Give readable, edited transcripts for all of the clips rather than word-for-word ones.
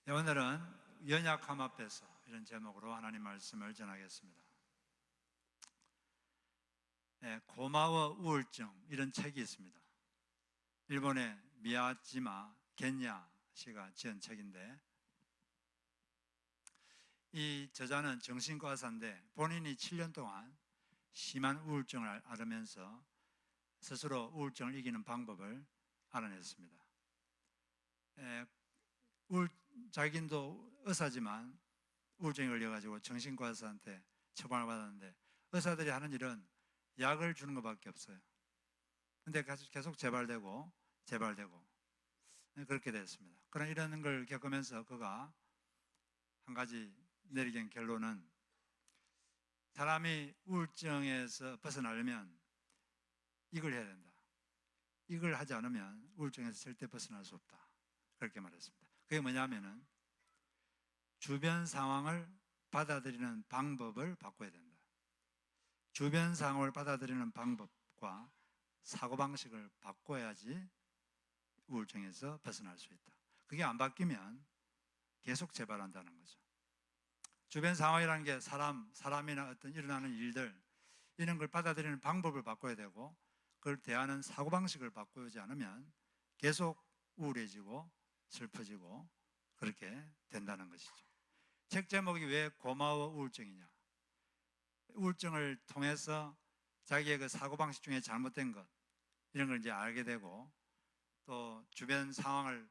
네, 오늘은 연약함 앞에서 이런 제목으로 하나님 말씀을 전하겠습니다. 네, 고마워 우울증 이런 책이 있습니다. 일본의 미야지마 겐야 씨가 지은 책인데, 이 저자는 정신과 의사인데 본인이 7년 동안 심한 우울증을 앓으면서 스스로 우울증을 이기는 방법을 알아냈습니다. 자기도 의사지만 우울증에 걸려가지고 정신과 의사한테 처방을 받았는데, 의사들이 하는 일은 약을 주는 것밖에 없어요. 근데 계속 재발되고 그렇게 됐습니다. 그런 이런 걸 겪으면서 그가 한 가지 내리게 결론은, 사람이 우울증에서 벗어나려면 이걸 해야 된다. 이걸 하지 않으면 우울증에서 절대 벗어날 수 없다. 그렇게 말했습니다. 그게 뭐냐면은 주변 상황을 받아들이는 방법을 바꿔야 된다. 주변 상황을 받아들이는 방법과 사고방식을 바꿔야지 우울증에서 벗어날 수 있다. 그게 안 바뀌면 계속 재발한다는 거죠. 주변 상황이라는 게 사람이나 어떤 일어나는 일들, 이런 걸 받아들이는 방법을 바꿔야 되고, 그걸 대하는 사고방식을 바꾸지 않으면 계속 우울해지고 슬퍼지고 그렇게 된다는 것이죠. 책 제목이 왜 고마워 우울증이냐? 우울증을 통해서 자기의 그 사고방식 중에 잘못된 것, 이런 걸 이제 알게 되고, 또 주변 상황을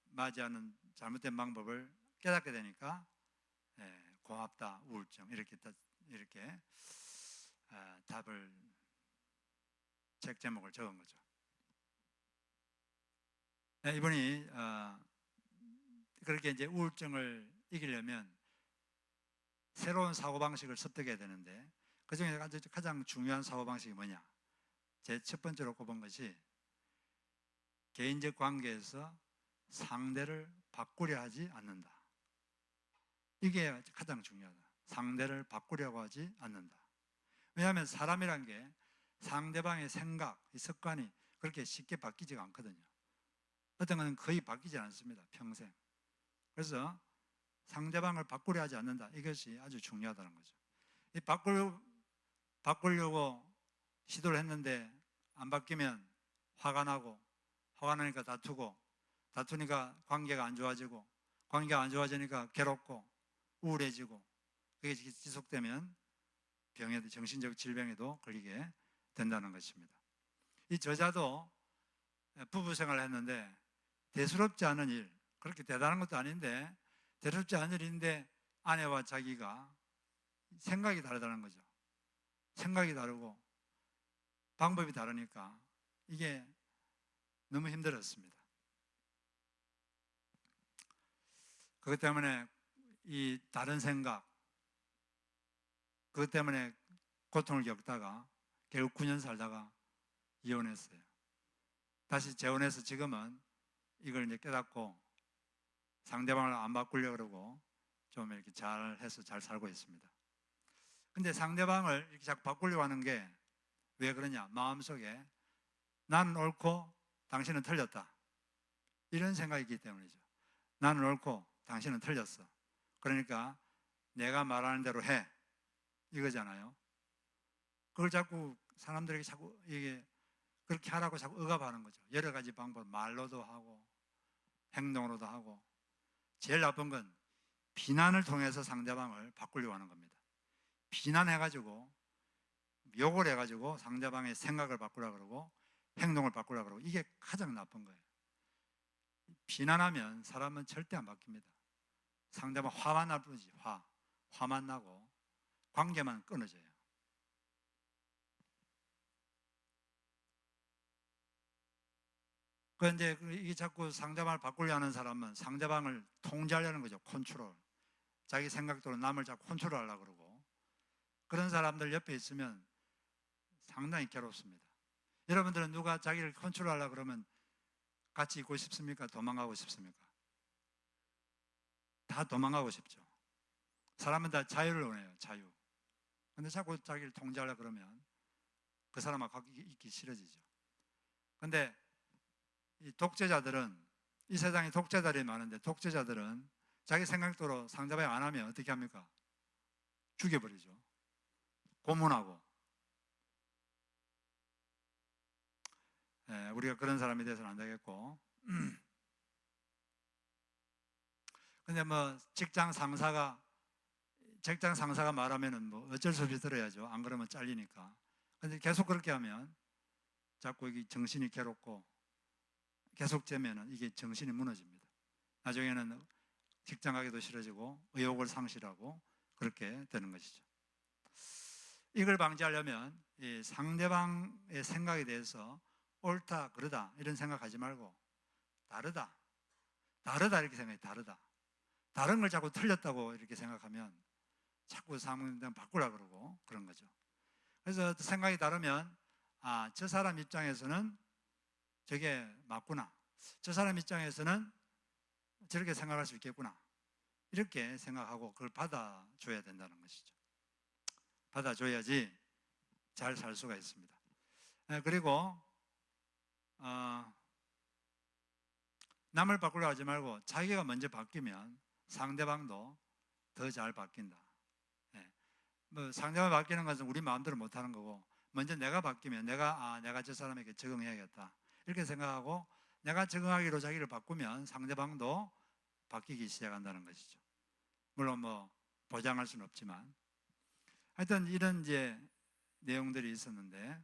맞이하는 잘못된 방법을 깨닫게 되니까, 고맙다 우울증, 이렇게 답을, 책 제목을 적은 거죠. 이분이 그렇게 이제 우울증을 이기려면 새로운 사고방식을 습득해야 되는데, 그 중에 가장 중요한 사고방식이 뭐냐? 제 첫 번째로 꼽은 것이, 개인적 관계에서 상대를 바꾸려 하지 않는다. 이게 가장 중요하다. 상대를 바꾸려고 하지 않는다. 왜냐하면 사람이란 게 상대방의 생각, 습관이 그렇게 쉽게 바뀌지가 않거든요. 어떤 건 거의 바뀌지 않습니다, 평생. 그래서 상대방을 바꾸려 하지 않는다. 이것이 아주 중요하다는 거죠. 바꾸려고 시도를 했는데 안 바뀌면 화가 나니까 다투니까 관계가 안 좋아지고, 관계가 안 좋아지니까 괴롭고 우울해지고, 그게 지속되면 정신적 질병에도 걸리게 된다는 것입니다. 이 저자도 부부 생활을 했는데, 대수롭지 않은 일, 그렇게 대단한 것도 아닌데 대수롭지 않은 일인데 아내와 자기가 생각이 다르다는 거죠. 생각이 다르고 방법이 다르니까 이게 너무 힘들었습니다. 그것 때문에 이 다른 생각, 그것 때문에 고통을 겪다가 결국 9년 살다가 이혼했어요. 다시 재혼해서 지금은 이걸 이제 깨닫고 상대방을 안 바꾸려고 그러고 좀 이렇게 잘 해서 잘 살고 있습니다. 근데 상대방을 이렇게 자꾸 바꾸려고 하는 게 왜 그러냐? 마음속에 나는 옳고 당신은 틀렸다, 이런 생각이 있기 때문이죠. 나는 옳고 당신은 틀렸어. 그러니까 내가 말하는 대로 해, 이거잖아요. 그걸 자꾸 사람들에게 자꾸 이게 그렇게 하라고 자꾸 억압하는 거죠. 여러 가지 방법, 말로도 하고 행동으로도 하고. 제일 나쁜 건 비난을 통해서 상대방을 바꾸려고 하는 겁니다. 비난해가지고, 욕을 해가지고 상대방의 생각을 바꾸려고 그러고 행동을 바꾸려고 그러고, 이게 가장 나쁜 거예요. 비난하면 사람은 절대 안 바뀝니다. 상대방 화만 날 뿐이지. 화만 나고 관계만 끊어져요. 그런데 이게 자꾸 상대방을 바꾸려 하는 사람은 상대방을 통제하려는 거죠. 컨트롤. 자기 생각대로 남을 자꾸 컨트롤하려고 그러고, 그런 사람들 옆에 있으면 상당히 괴롭습니다. 여러분들은 누가 자기를 컨트롤하려고 그러면 같이 있고 싶습니까? 도망가고 싶습니까? 다 도망가고 싶죠. 사람은 다 자유를 원해요. 자유. 근데 자꾸 자기를 통제하려고 그러면 그 사람하고 있기 싫어지죠. 근데 이 독재자들은 이 세상에 독재자들이 많은데 독재자들은 자기 생각대로 상대방 안 하면 어떻게 합니까? 죽여버리죠. 고문하고. 우리가 그런 사람이 돼서는 안 되겠고. 근데 뭐 직장 상사가 말하면은 뭐 어쩔 수 없이 들어야죠. 안 그러면 잘리니까. 근데 계속 그렇게 하면 자꾸 이게 정신이 괴롭고 계속 재면은 이게 정신이 무너집니다. 나중에는 직장 가기도 싫어지고 의욕을 상실하고 그렇게 되는 것이죠. 이걸 방지하려면 이 상대방의 생각에 대해서 옳다, 그러다 이런 생각하지 말고 다르다 이렇게 생각해. 다른 걸 자꾸 틀렸다고 이렇게 생각하면 자꾸 상대방 바꾸라 그러고 그런 거죠. 그래서 생각이 다르면 저 사람 입장에서는 저게 맞구나. 저 사람 입장에서는 저렇게 생각할 수 있겠구나. 이렇게 생각하고 그걸 받아줘야 된다는 것이죠. 받아줘야지 잘 살 수가 있습니다. 그리고 남을 바꾸려 하지 말고 자기가 먼저 바뀌면 상대방도 더 잘 바뀐다. 뭐 상대방 바뀌는 것은 우리 마음대로 못하는 거고 먼저 내가 바뀌면 내가 저 사람에게 적응해야겠다 이렇게 생각하고 내가 적응하기로 자기를 바꾸면 상대방도 바뀌기 시작한다는 것이죠. 물론 뭐 보장할 수는 없지만 하여튼 이런 이제 내용들이 있었는데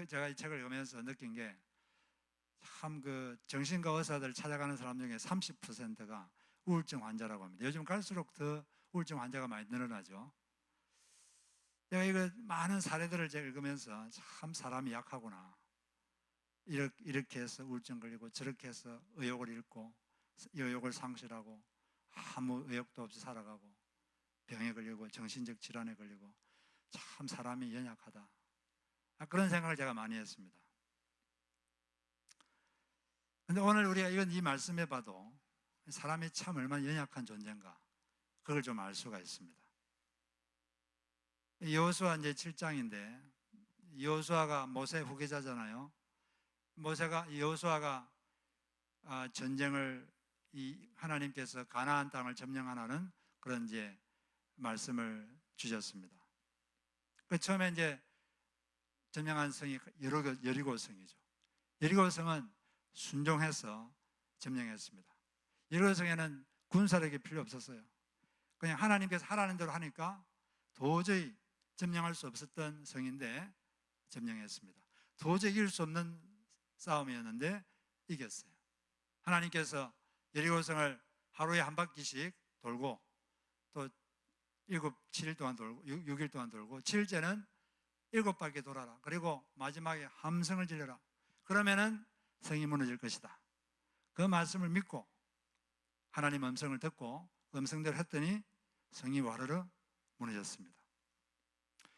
제가 이 책을 읽으면서 느낀 게 참 그 정신과 의사들 찾아가는 사람 중에 30%가 우울증 환자라고 합니다. 요즘 갈수록 더 우울증 환자가 많이 늘어나죠. 제가 이거 많은 사례들을 제가 읽으면서 참 사람이 약하구나. 이렇게 해서 우울증 걸리고 저렇게 해서 의욕을 잃고 의욕을 상실하고 아무 의욕도 없이 살아가고 병에 걸리고 정신적 질환에 걸리고 참 사람이 연약하다. 그런 생각을 제가 많이 했습니다. 그런데 오늘 우리가 이 말씀해 봐도 사람이 참 얼마나 연약한 존재인가 그걸 좀 알 수가 있습니다. 여호수아 이제 7장인데 여호수아가 모세 후계자잖아요. 여호수아가 전쟁을 하나님께서 가나안 땅을 점령하라는 그런 이제 말씀을 주셨습니다. 그 처음에 이제 점령한 성이 여리고성이죠. 여리고성은 순종해서 점령했습니다. 여리고성에는 군사력이 필요 없었어요. 그냥 하나님께서 하라는 대로 하니까 도저히 점령할 수 없었던 성인데 점령했습니다. 도저히 이길 수 없는 싸움이었는데 이겼어요. 하나님께서 여리고성을 하루에 한 바퀴씩 돌고 또 7일 동안 돌고 6일 동안 돌고 7일째는 7바퀴 돌아라. 그리고 마지막에 함성을 지르라. 그러면은 성이 무너질 것이다. 그 말씀을 믿고 하나님 음성을 듣고 음성대로 했더니 성이 와르르 무너졌습니다.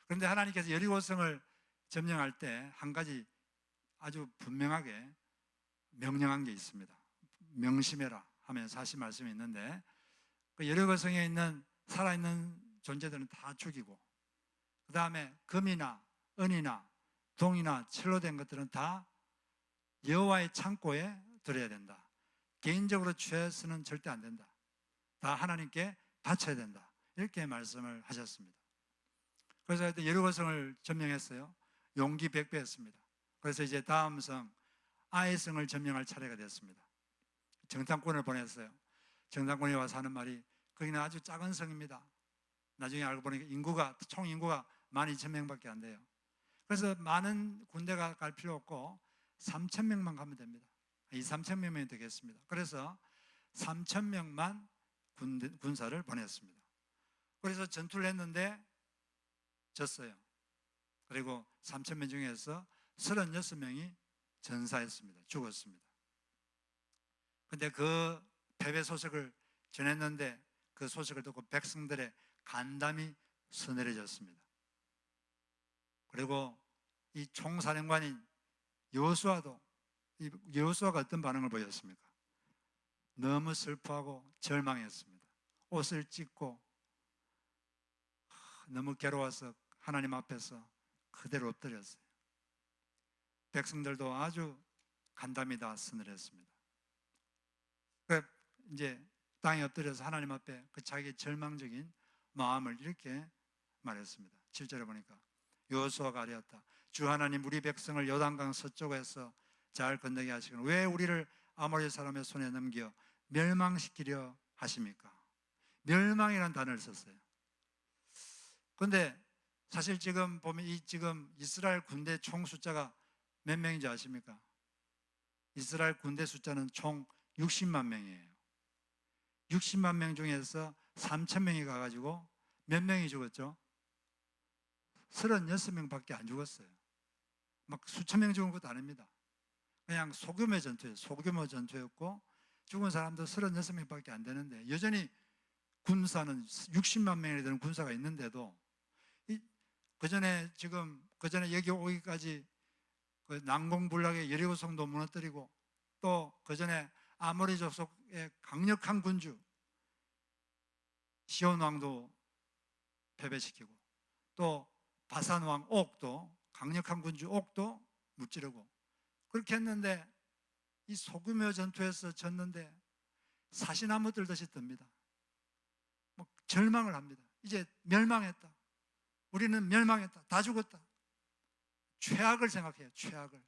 그런데 하나님께서 여리고성을 점령할 때 한 가지 아주 분명하게 명령한 게 있습니다. 명심해라 하면서 하신 말씀이 있는데 그 여리고성에 있는 살아있는 존재들은 다 죽이고 그 다음에 금이나 은이나 동이나 철로 된 것들은 다 여호와의 창고에 들어야 된다. 개인적으로 취해서는 절대 안 된다. 다 하나님께 바쳐야 된다. 이렇게 말씀을 하셨습니다. 그래서 여리고성을 점령했어요. 용기 백배했습니다. 그래서 이제 다음 성 아이성을 점령할 차례가 됐습니다. 정탐꾼을 보냈어요. 정탐꾼이 와서 하는 말이 거기는 아주 작은 성입니다. 나중에 알고 보니까 총 인구가 12,000명밖에 안 돼요. 그래서 많은 군대가 갈 필요 없고 3,000명만 가면 됩니다. 3,000명이 되겠습니다. 그래서 3,000명만 군사를 보냈습니다. 그래서 전투를 했는데 졌어요. 그리고 3,000명 중에서 36명이 전사했습니다. 죽었습니다. 근데 그 패배 소식을 전했는데 그 소식을 듣고 백성들의 간담이 서늘해졌습니다. 그리고 이 총사령관인 여호수아가 어떤 반응을 보였습니까? 너무 슬퍼하고 절망했습니다. 옷을 찢고 너무 괴로워서 하나님 앞에서 그대로 엎드렸어요. 백성들도 아주 간담이 다 서늘했습니다. 그 이제 땅에 엎드려서 하나님 앞에 그 자기의 절망적인 마음을 이렇게 말했습니다. 7절에 보니까 여호수아가 아뢰었다. 주 하나님, 우리 백성을 요단강 서쪽에서 잘 건너게 하시거늘 왜 우리를 아모리 사람의 손에 넘겨 멸망시키려 하십니까? 멸망이라는 단어를 썼어요. 그런데 사실 지금 보면 지금 이스라엘 군대 총 숫자가 몇 명인지 아십니까? 이스라엘 군대 숫자는 총 60만 명이에요. 60만 명 중에서 3천 명이 가가지고 몇 명이 죽었죠? 36명밖에 안 죽었어요. 막 수천 명 죽은 것도 아닙니다. 그냥 소규모 전투예요. 소규모 전투였고 죽은 사람도 36명밖에 안 되는데 여전히 군사는 60만 명이 되는 군사가 있는데도 그전에 여기 오기까지 그 난공불락의 여리고성도 무너뜨리고 또 그전에 아모리 족속의 강력한 군주 시온 왕도 패배시키고 또 바산 왕 옥도 강력한 군주 옥도 무찌르고 그렇게 했는데 이 소규모 전투에서 졌는데 사시나무 들듯이 듭니다. 뭐 절망을 합니다. 이제 멸망했다. 우리는 멸망했다. 다 죽었다. 최악을 생각해요. 최악을.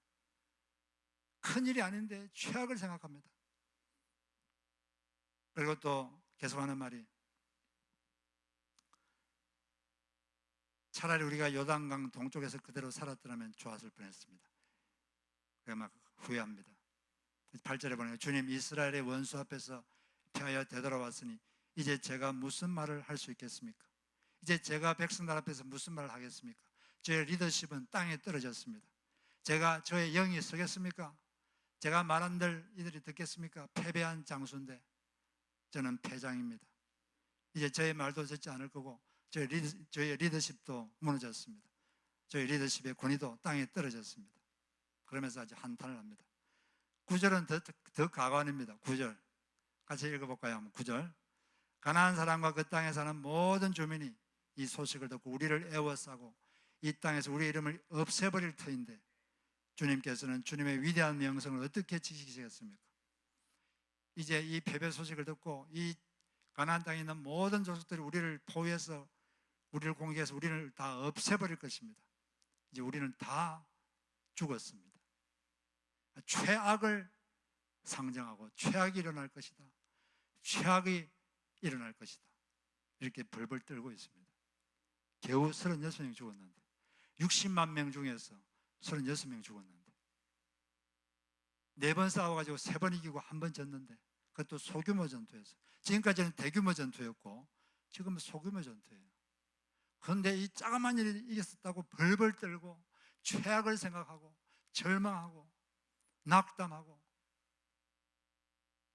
큰일이 아닌데 최악을 생각합니다. 그리고 또 계속하는 말이 차라리 우리가 요단강 동쪽에서 그대로 살았더라면 좋았을 뻔했습니다. 그래 막 후회합니다. 8절에 보니까 주님, 이스라엘의 원수 앞에서 피하여 되돌아왔으니 이제 제가 무슨 말을 할 수 있겠습니까? 이제 제가 백성들 앞에서 무슨 말을 하겠습니까? 저의 리더십은 땅에 떨어졌습니다. 제가 저의 영이 서겠습니까? 제가 말한들 이들이 듣겠습니까? 패배한 장수인데 저는 패장입니다. 이제 저의 말도 듣지 않을 거고 저의 리더십도 무너졌습니다. 저의 리더십의 권위도 땅에 떨어졌습니다. 그러면서 아주 한탄을 합니다. 9절은 더 가관입니다. 9절 같이 읽어볼까요? 9절 가나안 사람과 그 땅에 사는 모든 주민이 이 소식을 듣고 우리를 애워싸고 이 땅에서 우리의 이름을 없애버릴 터인데 주님께서는 주님의 위대한 명성을 어떻게 지키시겠습니까? 이제 이 패배 소식을 듣고 이 가나안 땅에 있는 모든 족속들이 우리를 포위해서 우리를 공격해서 우리를 다 없애버릴 것입니다. 이제 우리는 다 죽었습니다. 최악을 상정하고 최악이 일어날 것이다. 최악이 일어날 것이다. 이렇게 벌벌 떨고 있습니다. 겨우 36명이 죽었는데 60만 명 중에서 36명 죽었는데 4번 싸워가지고 3번 이기고 1번 졌는데 그것도 소규모 전투에서 지금까지는 대규모 전투였고 지금은 소규모 전투예요. 그런데 이 자그마한 일이 이겼었다고 벌벌 떨고 최악을 생각하고 절망하고 낙담하고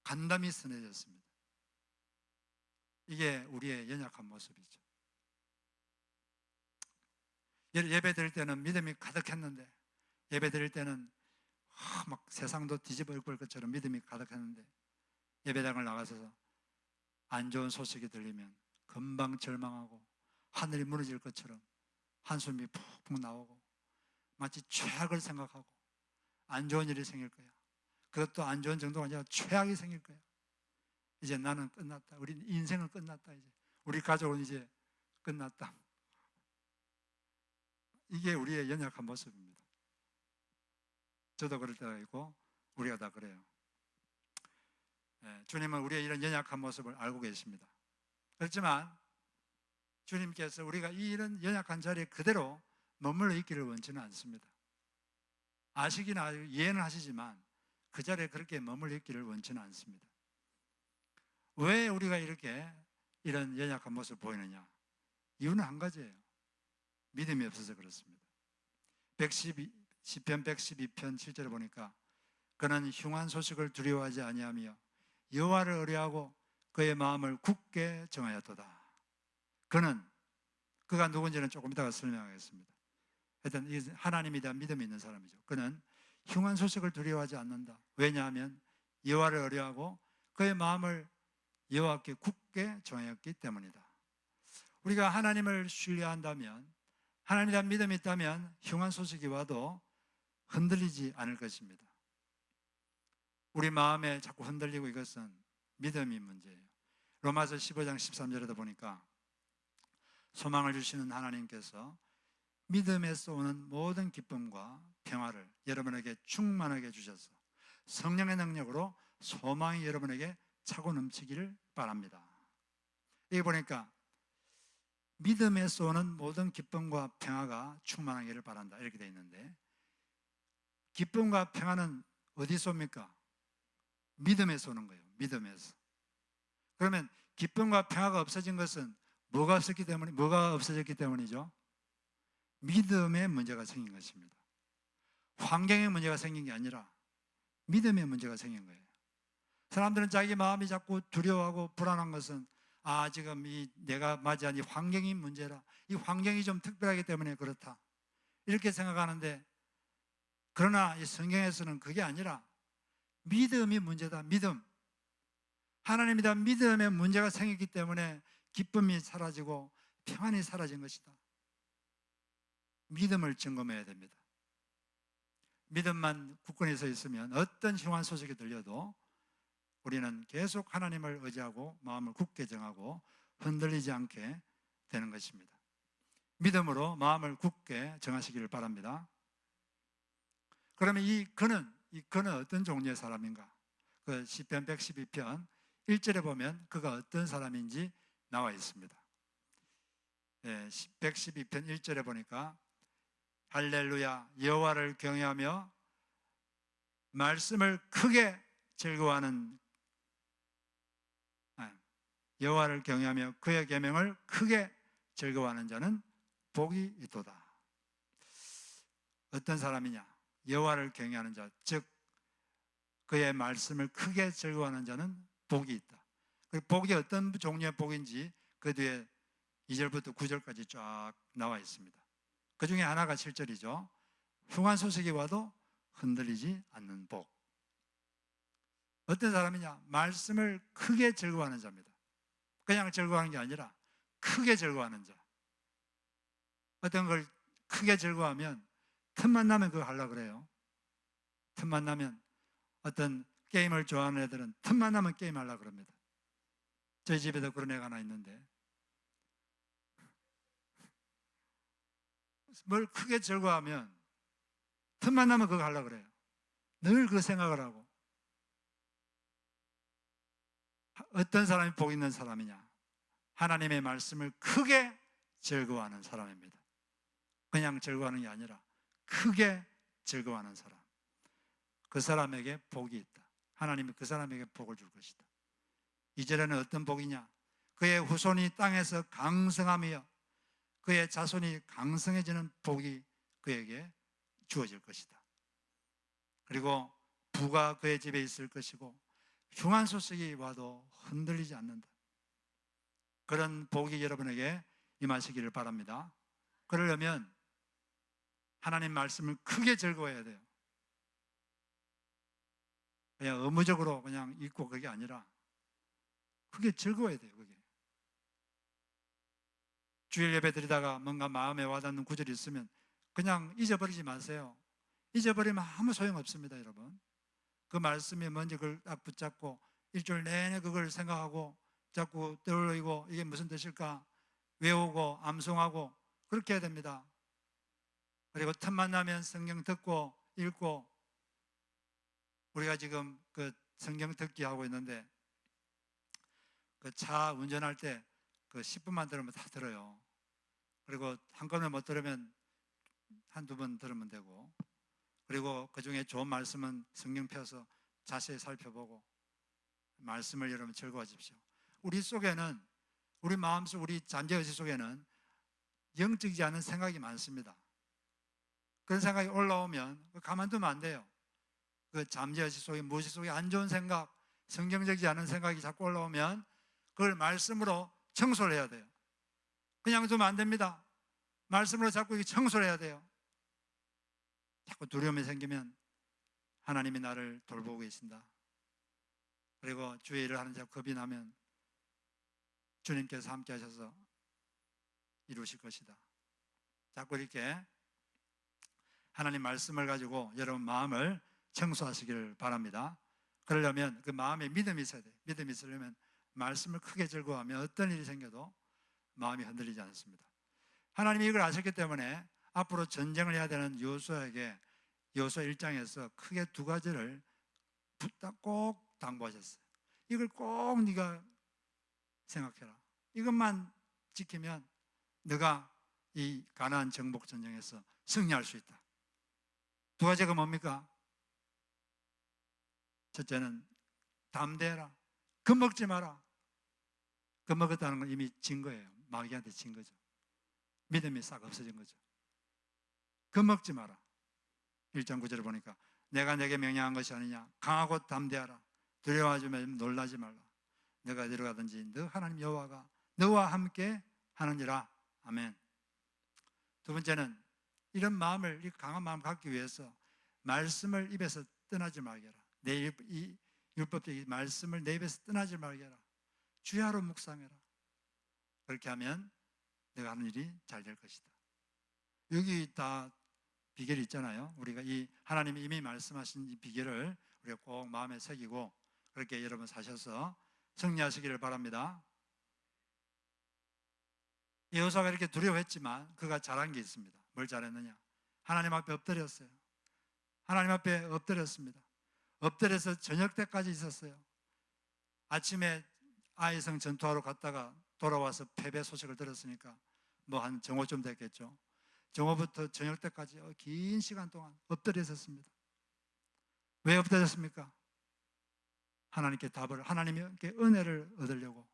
간담이 서늘해졌습니다. 이게 우리의 연약한 모습이죠. 예배 드릴 때는 믿음이 가득했는데 예배 드릴 때는 막 세상도 뒤집어 엎을 것처럼 믿음이 가득했는데 예배당을 나가서 안 좋은 소식이 들리면 금방 절망하고 하늘이 무너질 것처럼 한숨이 푹푹 나오고 마치 최악을 생각하고 안 좋은 일이 생길 거야. 그것도 안 좋은 정도가 아니라 최악이 생길 거야. 이제 나는 끝났다. 우리 인생은 끝났다. 이제 우리 가족은 이제 끝났다. 이게 우리의 연약한 모습입니다. 저도 그럴 때가 있고 우리가 다 그래요. 주님은 우리의 이런 연약한 모습을 알고 계십니다. 그렇지만 주님께서 우리가 이런 연약한 자리에 그대로 머물러 있기를 원치는 않습니다. 아시기는 이해는 하시지만 그 자리에 그렇게 머물러 있기를 원치는 않습니다. 왜 우리가 이렇게 이런 연약한 모습을 보이느냐? 이유는 한 가지예요. 믿음이 없어서 그렇습니다. 시편 112편 7절에 보니까 그는 흉한 소식을 두려워하지 아니하며 여호와를 의뢰하고 그의 마음을 굳게 정하였도다. 그가 누군지는 조금 이따가 설명하겠습니다. 하여튼 하나님에 대한 믿음이 있는 사람이죠. 그는 흉한 소식을 두려워하지 않는다. 왜냐하면 여호와를 의뢰하고 그의 마음을 여호와께 굳게 정하였기 때문이다. 우리가 하나님을 신뢰한다면, 하나님에 대한 믿음이 있다면 흉한 소식이 와도 흔들리지 않을 것입니다. 우리 마음에 자꾸 흔들리고 이것은 믿음이 문제예요. 로마서 15장 13절에도 보니까 소망을 주시는 하나님께서 믿음에서 오는 모든 기쁨과 평화를 여러분에게 충만하게 주셔서 성령의 능력으로 소망이 여러분에게 차고 넘치기를 바랍니다. 여기 보니까 믿음에서 오는 모든 기쁨과 평화가 충만하기를 바란다 이렇게 되어 있는데, 기쁨과 평화는 어디서 옵니까? 믿음에서 오는 거예요. 믿음에서. 그러면 기쁨과 평화가 없어진 것은 뭐가 없어졌기 때문이죠? 믿음의 문제가 생긴 것입니다. 환경의 문제가 생긴 게 아니라 믿음의 문제가 생긴 거예요. 사람들은 자기 마음이 자꾸 두려워하고 불안한 것은 지금 내가 맞이한 이 환경이 문제라, 이 환경이 좀 특별하기 때문에 그렇다 이렇게 생각하는데, 그러나 이 성경에서는 그게 아니라 믿음이 문제다. 믿음. 하나님에 대한 믿음의 문제가 생겼기 때문에 기쁨이 사라지고 평안이 사라진 것이다. 믿음을 점검해야 됩니다. 믿음만 굳건히 서 있으면 어떤 흉한 소식이 들려도 우리는 계속 하나님을 의지하고 마음을 굳게 정하고 흔들리지 않게 되는 것입니다. 믿음으로 마음을 굳게 정하시기를 바랍니다. 그러면 이 그는 어떤 종류의 사람인가? 그 시편 112편 1절에 보면 그가 어떤 사람인지 나와 있습니다. 112편 1절에 보니까 할렐루야, 여호와를 경외하며 말씀을 크게 즐거워하는, 여호와를 경외하며 그의 계명을 크게 즐거워하는 자는 복이 있도다. 어떤 사람이냐? 여호와를 경외하는 자, 즉 그의 말씀을 크게 즐거워하는 자는 복이 있다. 그 복이 어떤 종류의 복인지 그 뒤에 2절부터 9절까지 쫙 나와 있습니다. 그 중에 하나가 7절이죠. 흉한 소식이 와도 흔들리지 않는 복. 어떤 사람이냐? 말씀을 크게 즐거워하는 자입니다. 그냥 즐거워하는 게 아니라 크게 즐거워하는 자. 어떤 걸 크게 즐거워하면 틈만 나면 그거 하려고 그래요. 틈만 나면, 어떤 게임을 좋아하는 애들은 틈만 나면 게임 하려고 그럽니다. 저희 집에도 그런 애가 하나 있는데, 뭘 크게 즐거워하면 틈만 나면 그거 하려고 그래요. 늘 그 생각을 하고. 어떤 사람이 복 있는 사람이냐? 하나님의 말씀을 크게 즐거워하는 사람입니다. 그냥 즐거워하는 게 아니라 크게 즐거워하는 사람. 그 사람에게 복이 있다. 하나님이 그 사람에게 복을 줄 것이다. 2절에는 어떤 복이냐? 그의 후손이 땅에서 강성하며 그의 자손이 강성해지는 복이 그에게 주어질 것이다. 그리고 부가 그의 집에 있을 것이고 흉한 소식이 와도 흔들리지 않는다. 그런 복이 여러분에게 임하시기를 바랍니다. 그러려면 하나님 말씀을 크게 즐거워해야 돼요. 그냥 의무적으로 그냥 읽고 그게 아니라 그게 즐거워야 돼요. 그게 주일 예배 드리다가 뭔가 마음에 와닿는 구절이 있으면 그냥 잊어버리지 마세요. 잊어버리면 아무 소용없습니다. 여러분, 그 말씀이 뭔지 그걸 딱 붙잡고 일주일 내내 그걸 생각하고 자꾸 떠올리고 이게 무슨 뜻일까 외우고 암송하고 그렇게 해야 됩니다. 그리고 틈만 나면 성경 듣고 읽고, 우리가 지금 그 성경 듣기 하고 있는데 그 차 운전할 때 그 10분만 들으면 다 들어요. 그리고 한꺼번에 못 들으면 한두 번 들으면 되고, 그리고 그 중에 좋은 말씀은 성경 펴서 자세히 살펴보고 말씀을 여러분 즐거워하십시오. 우리 속에는, 우리 마음속, 우리 잠재의식 속에는 영적이지 않은 생각이 많습니다. 그런 생각이 올라오면 가만두면 안 돼요. 그 잠재의식 속에, 무의식 속에 안 좋은 생각, 성경적이지 않은 생각이 자꾸 올라오면 그걸 말씀으로 청소를 해야 돼요. 그냥 두면 안 됩니다. 말씀으로 자꾸 청소를 해야 돼요. 자꾸 두려움이 생기면 하나님이 나를 돌보고 계신다. 그리고 주의 일을 하는 자가 겁이 나면 주님께서 함께 하셔서 이루실 것이다. 자꾸 이렇게 하나님 말씀을 가지고 여러분 마음을 청소하시기를 바랍니다. 그러려면 그 마음에 믿음이 있어야 돼요. 믿음이 있으려면 말씀을 크게 즐거워하면 어떤 일이 생겨도 마음이 흔들리지 않습니다. 하나님이 이걸 아셨기 때문에 앞으로 전쟁을 해야 되는 여호수아에게 여호수아 1장에서 크게 두 가지를 꼭 당부하셨어요. 이걸 꼭 네가 생각해라. 이것만 지키면 네가 이 가나안 정복 전쟁에서 승리할 수 있다. 두 가지가 뭡니까? 첫째는 담대해라. 겁먹지 마라. 겁먹었다는 건 이미 진 거예요. 마귀한테 진 거죠. 믿음이 싹 없어진 거죠. 겁먹지 마라. 1장 9절을 보니까 내가 내게 명령한 것이 아니냐. 강하고 담대하라. 두려워하지 말고 놀라지 말라. 내가 어디로 가든지 너 하나님 여호와가 너와 함께 하느니라. 아멘. 두 번째는 이런 마음을, 이 강한 마음을 갖기 위해서 말씀을 입에서 떠나지 말게 하라. 이 율법적인 말씀을 내 입에서 떠나지 말게 하라. 주야로 묵상해라. 그렇게 하면 내가 하는 일이 잘 될 것이다. 여기 다 비결이 있잖아요. 우리가 이 하나님이 이미 말씀하신 이 비결을 우리가 꼭 마음에 새기고 그렇게 여러분 사셔서 승리하시기를 바랍니다. 여호수아가 이렇게 두려워했지만 그가 잘한 게 있습니다. 뭘 잘했느냐? 하나님 앞에 엎드렸어요. 하나님 앞에 엎드렸습니다. 엎드려서 저녁 때까지 있었어요. 아침에 아이성 전투하러 갔다가 돌아와서 패배 소식을 들었으니까 뭐 한 정오쯤 됐겠죠. 정오부터 저녁 때까지 긴 시간 동안 엎드려 있었습니다. 왜 엎드렸습니까? 하나님께 답을, 하나님께 은혜를 얻으려고,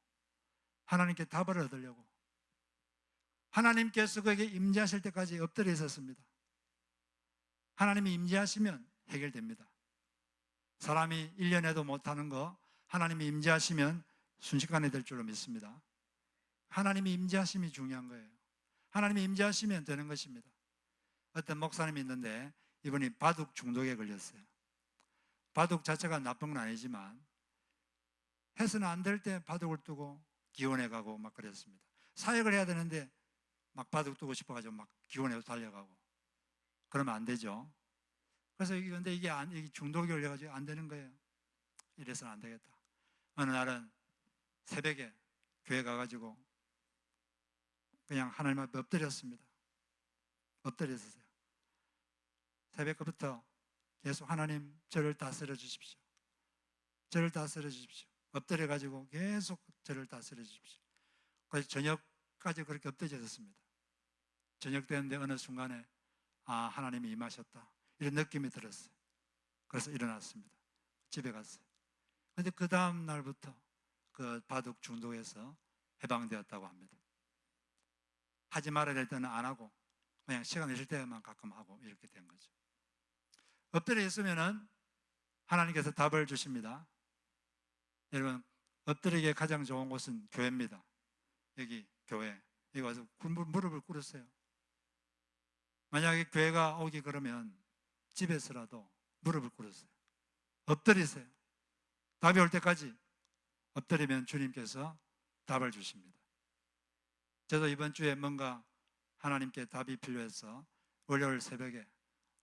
하나님께 답을 얻으려고, 하나님께서 그에게 임재하실 때까지 엎드려 있었습니다. 하나님이 임재하시면 해결됩니다. 사람이 1년에도 못하는 거 하나님이 임재하시면 순식간에 될 줄로 믿습니다. 하나님이 임재하심이 중요한 거예요. 하나님이 임재하시면 되는 것입니다. 어떤 목사님이 있는데 이분이 바둑 중독에 걸렸어요. 바둑 자체가 나쁜 건 아니지만 해서는 안 될 때 바둑을 두고 기원해 가고 막 그랬습니다. 사역을 해야 되는데 막 바둑 두고 싶어가지고 막 기원해서 달려가고 그러면 안 되죠. 그래서 근데 이게 중독이 걸려가지고 안 되는 거예요. 이래서는 안 되겠다. 어느 날은 새벽에 교회 가가지고 그냥 하나님 앞에 엎드렸습니다. 엎드렸어요. 새벽부터 계속 하나님 저를 다스려 주십시오. 저를 다스려 주십시오. 엎드려가지고 계속 저를 다스려 주십시오. 그래서 저녁까지 그렇게 엎드려졌습니다. 저녁 되는데 어느 순간에 하나님이 임하셨다 이런 느낌이 들었어요. 그래서 일어났습니다. 집에 갔어요. 그런데 그 다음 날부터 그 바둑 중독에서 해방되었다고 합니다. 하지 말아야 될 때는 안 하고 그냥 시간 있을 때만 가끔 하고 이렇게 된 거죠. 엎드려 있으면은 하나님께서 답을 주십니다. 여러분, 엎드리기에 가장 좋은 곳은 교회입니다. 여기 교회, 여기 와서 무릎을 꿇으세요. 만약에 교회가 오기 그러면 집에서라도 무릎을 꿇으세요. 엎드리세요. 답이 올 때까지 엎드리면 주님께서 답을 주십니다. 저도 이번 주에 뭔가 하나님께 답이 필요해서 월요일 새벽에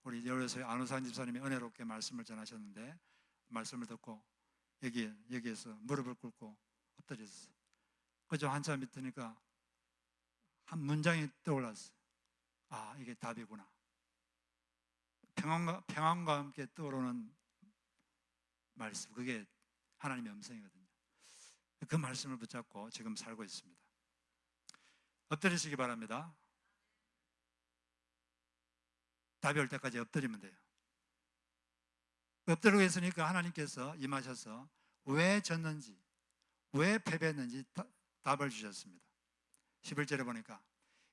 우리 여로서의 안우상 집사님이 은혜롭게 말씀을 전하셨는데 말씀을 듣고 여기에서 무릎을 꿇고 엎드렸어요. 그저 한참 있으니까 한 문장이 떠올랐어요. 이게 답이구나. 평안과 함께 떠오르는 말씀, 그게 하나님의 음성이거든요. 그 말씀을 붙잡고 지금 살고 있습니다. 엎드리시기 바랍니다. 답이 올 때까지 엎드리면 돼요. 엎드리고 있으니까 하나님께서 임하셔서 왜 졌는지, 왜 패배했는지 답을 주셨습니다. 11절에 보니까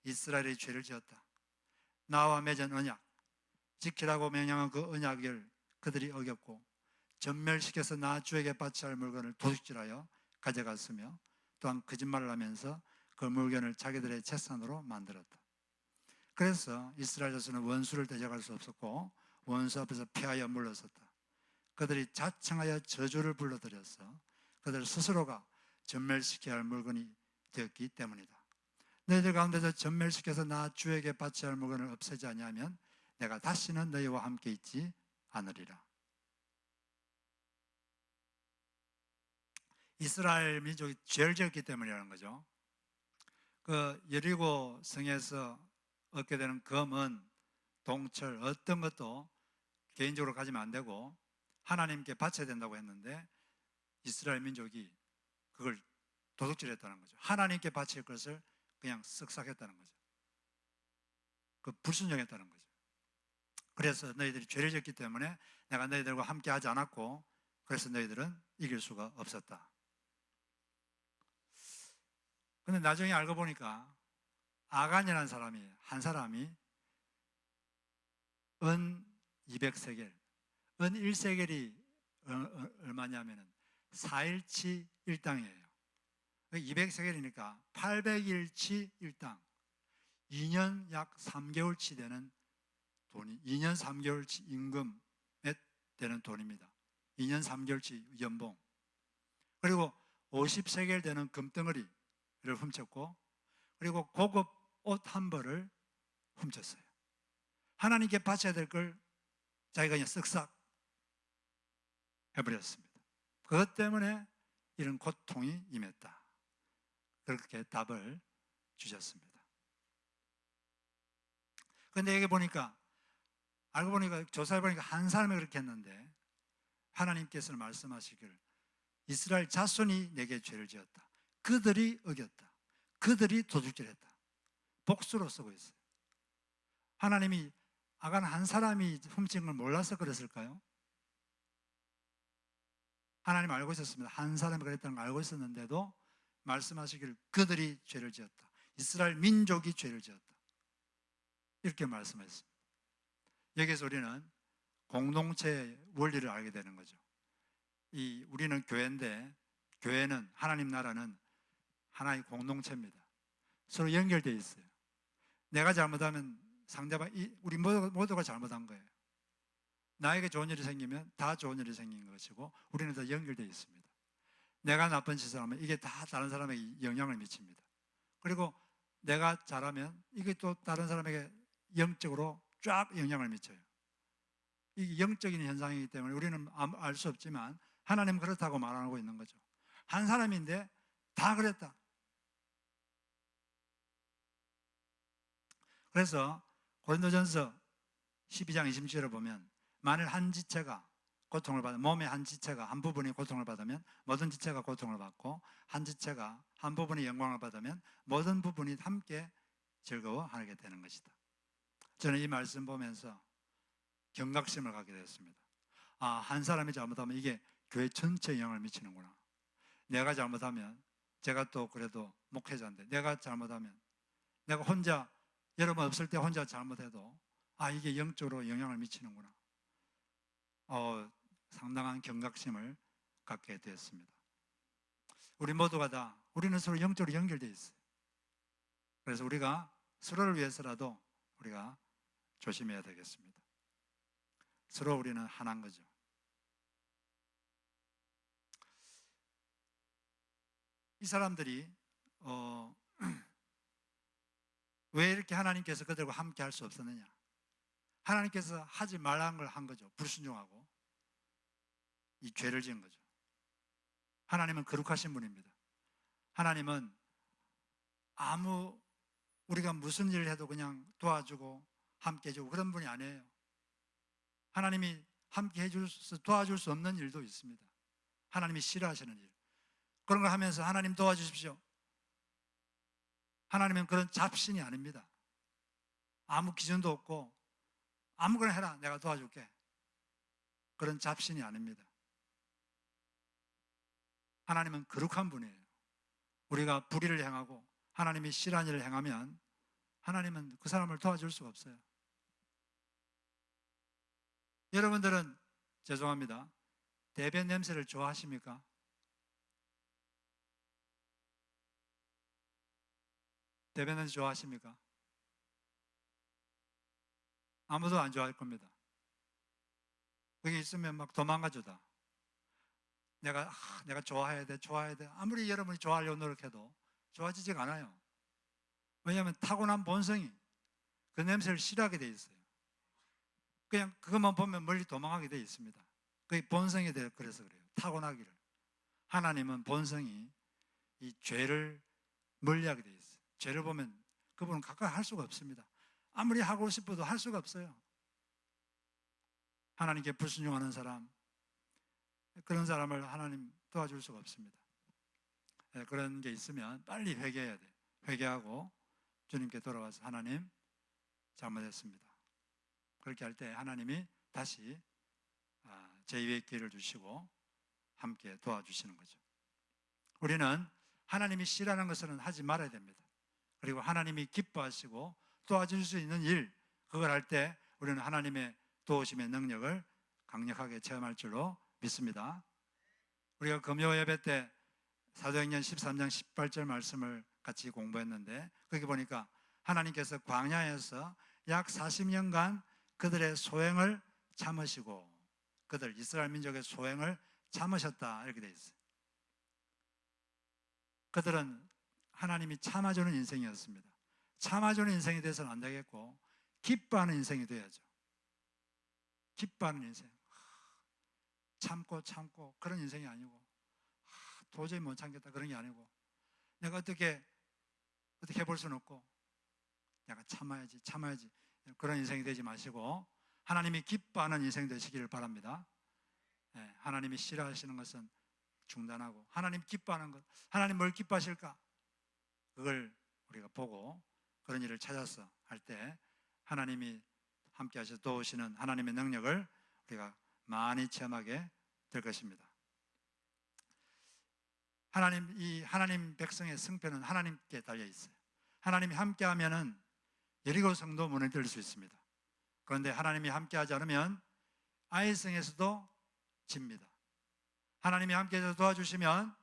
이스라엘이 죄를 지었다. 나와 맺은 언약, 지키라고 명령한 그 언약을 그들이 어겼고 전멸시켜서 나 주에게 바치할 물건을 도둑질하여 가져갔으며 또한 거짓말을 하면서 그 물건을 자기들의 재산으로 만들었다. 그래서 이스라엘 자손은 원수를 대적할 수 없었고 원수 앞에서 피하여 물러섰다. 그들이 자청하여 저주를 불러들여서 그들 스스로가 전멸시켜야 할 물건이 되었기 때문이다. 너희들 가운데서 전멸시켜서 나 주에게 바쳐야 할 물건을 없애지 아니하면 내가 다시는 너희와 함께 있지 않으리라. 이스라엘 민족이 죄를 지었기 때문이라는 거죠. 그 여리고 성에서 얻게 되는 금은, 동철, 어떤 것도 개인적으로 가지면 안 되고 하나님께 바쳐야 된다고 했는데 이스라엘 민족이 그걸 도둑질했다는 거죠. 하나님께 바칠 것을 그냥 쓱싹했다는 거죠. 그 불순종했다는 거죠. 그래서 너희들이 죄를 지었기 때문에 내가 너희들과 함께 하지 않았고, 그래서 너희들은 이길 수가 없었다. 근데 나중에 알고 보니까 아간이라는 사람이, 한 사람이 은 200세겔, 은 1세겔이 얼마냐면은 4일치 1당이에요. 200세겔이니까 800일치 1당, 2년 약 3개월치 되는 돈이, 2년 3개월치 임금에 되는 돈입니다. 2년 3개월치 연봉. 그리고 50세겔 되는 금덩어리를 훔쳤고, 그리고 고급 옷 한 벌을 훔쳤어요. 하나님께 바쳐야 될 걸 자기가 그냥 쓱싹 해버렸습니다. 그것 때문에 이런 고통이 임했다. 그렇게 답을 주셨습니다. 그런데 여기 보니까, 알고 보니까, 조사해 보니까 한 사람이 그렇게 했는데 하나님께서는 말씀하시기를 이스라엘 자손이 내게 죄를 지었다. 그들이 어겼다. 그들이 도둑질했다. 복수로 쓰고 있어요. 하나님이 아간 한 사람이 훔친 걸 몰라서 그랬을까요? 하나님 알고 있었습니다. 한 사람이 그랬다는 걸 알고 있었는데도 말씀하시기를 그들이 죄를 지었다. 이스라엘 민족이 죄를 지었다. 이렇게 말씀하셨습니다. 여기서 우리는 공동체의 원리를 알게 되는 거죠. 우리는 교회인데, 교회는, 하나님 나라는 하나의 공동체입니다. 서로 연결되어 있어요. 내가 잘못하면 상대방, 우리 모두가 잘못한 거예요. 나에게 좋은 일이 생기면 다 좋은 일이 생긴 것이고, 우리는 다 연결되어 있습니다. 내가 나쁜 짓을 하면 이게 다 다른 사람에게 영향을 미칩니다. 그리고 내가 잘하면 이게 또 다른 사람에게 영적으로 쫙 영향을 미쳐요. 이게 영적인 현상이기 때문에 우리는 알 수 없지만 하나님은 그렇다고 말하고 있는 거죠. 한 사람인데 다 그랬다. 그래서 고린도전서 12장 27절을 보면, 만일 한 지체가 고통을 받으면, 몸의 한 지체가, 한 부분이 고통을 받으면 모든 지체가 고통을 받고, 한 지체가 한 부분이 영광을 받으면 모든 부분이 함께 즐거워하게 되는 것이다. 저는 이 말씀 보면서 경각심을 갖게 됐습니다. 아, 한 사람이 잘못하면 이게 교회 전체에 영향을 미치는구나. 내가 잘못하면, 제가 또 그래도 목회자인데 내가 잘못하면, 내가 혼자, 여러분 없을 때 혼자 잘못해도 아, 이게 영적으로 영향을 미치는구나. 상당한 경각심을 갖게 되었습니다. 우리 모두가 다, 우리는 서로 영적으로 연결되어 있어요. 그래서 우리가 서로를 위해서라도 우리가 조심해야 되겠습니다. 서로 우리는 하나인 거죠. 이 사람들이 왜 이렇게 하나님께서 그들과 함께 할 수 없었느냐? 하나님께서 하지 말라는 걸 한 거죠. 불순종하고 이 죄를 지은 거죠. 하나님은 거룩하신 분입니다. 하나님은 우리가 무슨 일을 해도 그냥 도와주고 함께 해주고 그런 분이 아니에요. 하나님이 함께 도와줄 수 없는 일도 있습니다. 하나님이 싫어하시는 일, 그런 걸 하면서 하나님 도와주십시오. 하나님은 그런 잡신이 아닙니다. 아무 기준도 없고 아무거나 해라, 내가 도와줄게, 그런 잡신이 아닙니다. 하나님은 거룩한 분이에요. 우리가 불의를 행하고 하나님이 싫어하는 일을 행하면 하나님은 그 사람을 도와줄 수가 없어요. 여러분들은, 죄송합니다, 대변 냄새를 좋아하십니까? 대변 냄새 좋아하십니까? 아무도 안 좋아할 겁니다. 거기 있으면 막 도망가주다. 내가 좋아해야 돼. 아무리 여러분이 좋아하려고 노력해도 좋아지지가 않아요. 왜냐하면 타고난 본성이 그 냄새를 싫어하게 돼 있어요. 그냥 그것만 보면 멀리 도망가게 돼 있습니다. 그게 본성이 돼요. 그래서 그래요. 타고나기를. 하나님은 본성이 이 죄를 멀리하게 돼 있어요. 죄를 보면 그분은 가까이 할 수가 없습니다. 아무리 하고 싶어도 할 수가 없어요. 하나님께 불순종하는 사람, 그런 사람을 하나님 도와줄 수가 없습니다. 그런 게 있으면 빨리 회개해야 돼요. 회개하고 주님께 돌아와서 하나님 잘못했습니다. 그렇게 할 때 하나님이 다시 제2의 기회를 주시고 함께 도와주시는 거죠. 우리는 하나님이 싫어하는 것은 하지 말아야 됩니다. 그리고 하나님이 기뻐하시고 도와줄 수 있는 일, 그걸 할 때 우리는 하나님의 도우심의 능력을 강력하게 체험할 줄로 믿습니다. 우리가 금요 예배 때 사도행전 13장 18절 말씀을 같이 공부했는데, 거기 보니까 하나님께서 광야에서 약 40년간 그들의 소행을 참으시고, 그들 이스라엘 민족의 소행을 참으셨다, 이렇게 되어 있어요. 그들은 하나님이 참아주는 인생이었습니다. 참아주는 인생이 돼서는 안 되겠고 기뻐하는 인생이 돼야죠. 기뻐하는 인생, 참고 그런 인생이 아니고 도저히 못 참겠다 그런 게 아니고, 내가 어떻게 해볼 수는 없고 내가 참아야지 그런 인생이 되지 마시고 하나님이 기뻐하는 인생 되시기를 바랍니다. 하나님이 싫어하시는 것은 중단하고 하나님 기뻐하는 것, 하나님 뭘 기뻐하실까? 그걸 우리가 보고 그런 일을 찾아서 할 때 하나님이 함께 하셔서 도우시는 하나님의 능력을 우리가 많이 체험하게 될 것입니다. 하나님 백성의 승패는 하나님께 달려 있어요. 하나님이 함께 하면은 여리고 성도 무너뜨릴 수 있습니다. 그런데 하나님이 함께 하지 않으면 아이성에서도 집니다. 하나님이 함께해서 도와주시면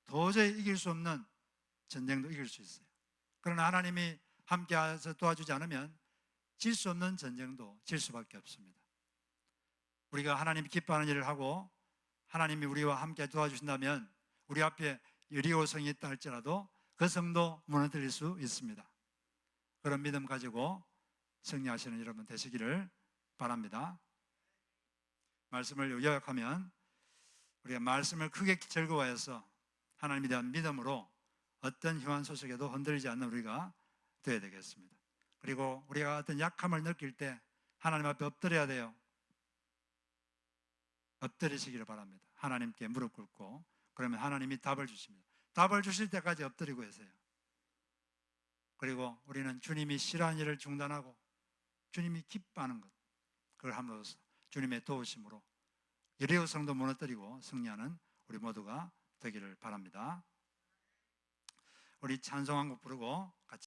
도저히 이길 수 없는 전쟁도 이길 수 있어요. 그러나 하나님이 함께해서 도와주지 않으면 질 수 없는 전쟁도 질 수밖에 없습니다. 우리가 하나님이 기뻐하는 일을 하고 하나님이 우리와 함께 도와주신다면 우리 앞에 여리고 성이 있다 할지라도 그 성도 무너뜨릴 수 있습니다. 그런 믿음 가지고 승리하시는 여러분 되시기를 바랍니다. 말씀을 요약하면 우리가 말씀을 크게 즐거워해서 하나님에 대한 믿음으로 어떤 흉한 소식에도 흔들리지 않는 우리가 되어야 되겠습니다. 그리고 우리가 어떤 약함을 느낄 때 하나님 앞에 엎드려야 돼요. 엎드리시기를 바랍니다. 하나님께 무릎 꿇고, 그러면 하나님이 답을 주십니다. 답을 주실 때까지 엎드리고 계세요. 그리고 우리는 주님이 싫어하는 일을 중단하고 주님이 기뻐하는 것, 그걸 함으로써 주님의 도우심으로 여리고 성도 무너뜨리고 승리하는 우리 모두가 되기를 바랍니다. 우리 찬송 한 곡 부르고 같이